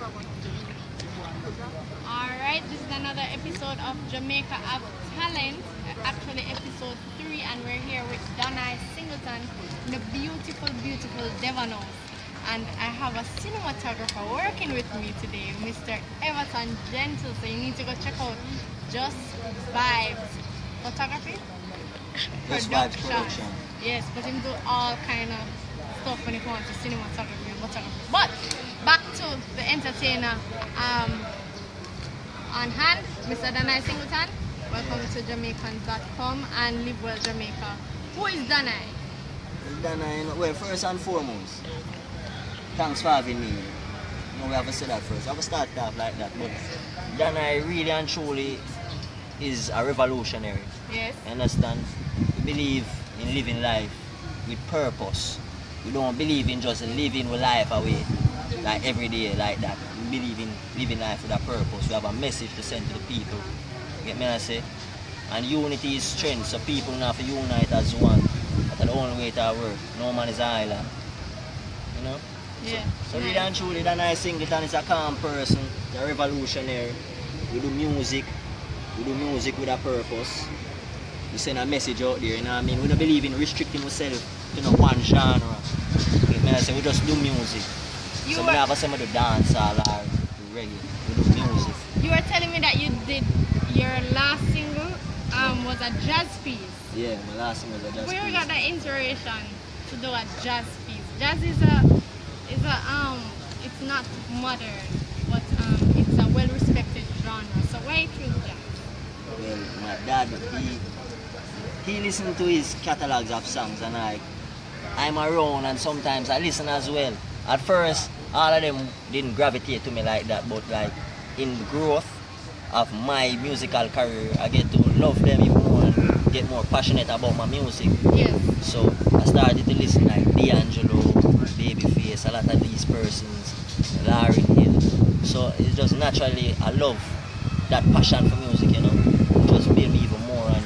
Alright, this is another episode of Jamaica Ave Talent, actually episode 3, and we're here with Donai Singleton in the beautiful, beautiful Devon House. And I have a cinematographer working with me today, Mr. Everton Gentle, so you need to go check out Just Vibes Photography. Just Vibes Production. Yes, but him do all kind of stuff when it comes to cinematography and photography. But back to the entertainer on hand, Mr. Donai Singleton. Welcome to Jamaicans.com and Live Well Jamaica. Who is Donai? Donai, well, first and foremost, thanks for having me. No, we have to say that first. I have to start off like that, but Donai really and truly is a revolutionary. Yes. You understand? We believe in living life with purpose. We don't believe in just living with life away, like every day like that. We believe in living life with a purpose. We have a message to send to the people. You get me I say? And unity is strength, so people now have to unite as one. That's the only way to work. No man is an island. You know? Yeah. So really and truly, Donai Singleton is a calm person, a revolutionary. We do music with a purpose. We send a message out there, you know what I mean? We don't believe in restricting ourselves to one genre. You know, so we just do music. So we never say we do dancehall or do reggae. We do music. You were telling me that you did your last single was a jazz piece. Yeah, my last single was a jazz piece. Where you got that inspiration to do a jazz piece? Jazz is it's not modern, but it's a well-respected genre. So why choose jazz? Well, my dad, he listened to his catalogs of songs, and I'm around and sometimes I listen as well. At first, all of them didn't gravitate to me like that, but like in the growth of my musical career, I get to love them even more and get more passionate about my music. Yes. So I started to listen like D'Angelo, Babyface, a lot of these persons, Lauryn Hill. So it's just naturally I love that passion for music, you know. It just made me even more and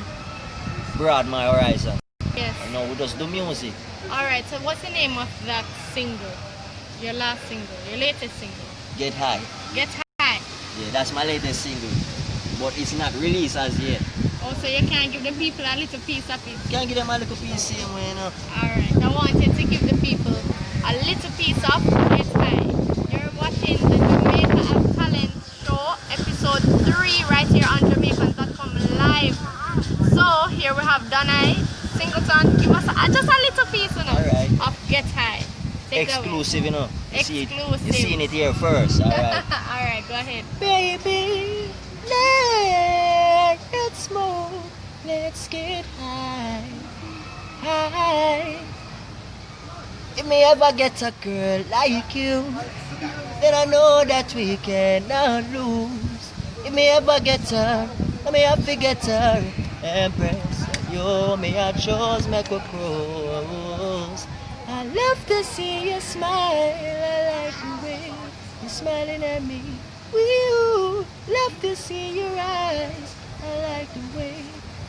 broaden my horizon. Yes. And now we just do music. Alright, so what's the name of that single? Your last single, your latest single? Get High. Get High. Yeah, that's my latest single. But it's not released as yet. Oh, so you can't give the people a little piece of it? Can't give them a little piece same way, you know. Alright, I wanted to give the people a little piece of Get High. You're watching the Jamaica Ave Talent show, episode 3, right here on Jamaicans.com live. So, here we have Donai Singleton. Give us just a little piece, you know, Alright. of Get High. Take Exclusive, you know. Exclusive. You're seeing it here first, alright. Alright, go ahead. Baby, let's smoke, let's get high, high. If me ever get a girl like you, then I know that we cannot lose. If me ever get her, I may have to get her, Empress. You may I just make a cross. I love to see you smile. I like the way you're smiling at me. Woo, love to see your eyes. I like the way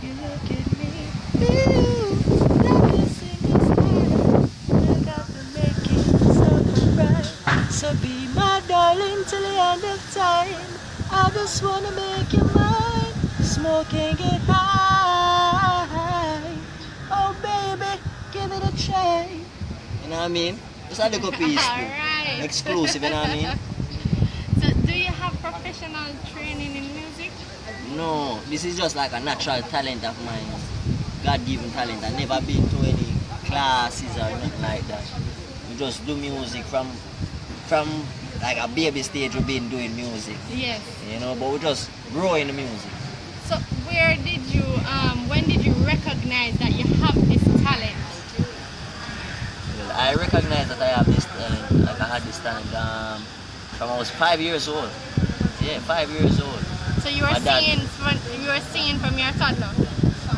you look at me. Woo, love to sing your style. I got to make it so right. So be my darling till the end of time. I just wanna make you mine. Smoke and get high. Oh baby, give it a try. You know what I mean? Just a little piece. Alright. Exclusive, you know what I mean? So, do you have professional training in music? No, this is just like a natural talent of mine. God-given talent. I've never been to any classes or nothing like that. We just do music from like a baby stage. We've been doing music. Yes. You know, but we just grow in the music. So, where did you, when did you recognize that you have this talent? Well, I recognize that I have this talent. Like I had this talent from I was 5 years old. Yeah, 5 years old. So you were singing from your toddler?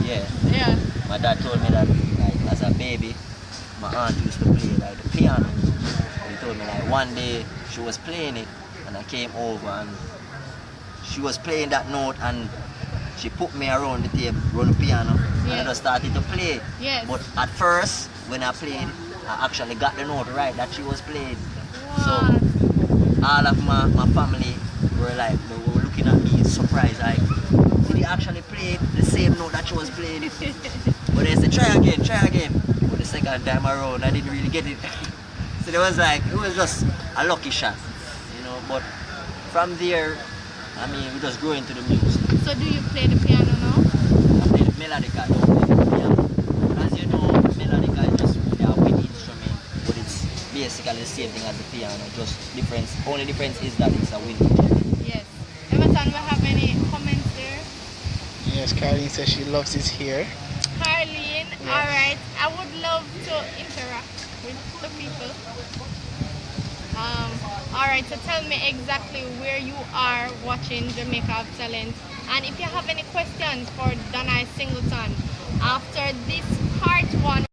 Yeah. Yeah. My dad told me that like as a baby, my aunt used to play like the piano. He told me like one day she was playing it and I came over and she was playing that note and she put me around the table, around the piano, and I just started to play. Yes. But at first, when I played, I actually got the note right that she was playing. What? So all of my family were like, they were looking at me surprised, like, did he actually play the same note that she was playing? But they said, try again, try again. But the second time around, I didn't really get it. So it was like, it was just a lucky shot, you know. But from there, I mean, we just grew into the music. So do you play the piano now? I play the melodica, I don't play the piano. As you know, melodica is just a wind instrument, but it's basically the same thing as the piano. Just difference, only difference is that it's a wind instrument. Yes. Emerson, we have any comments there? Yes, Caroline says she loves his hair. Carlene, alright. I would love to interact with the people. Alright, so tell me exactly where you are watching Jamaica Ave Talent. And if you have any questions for Donai Singleton after this part 1.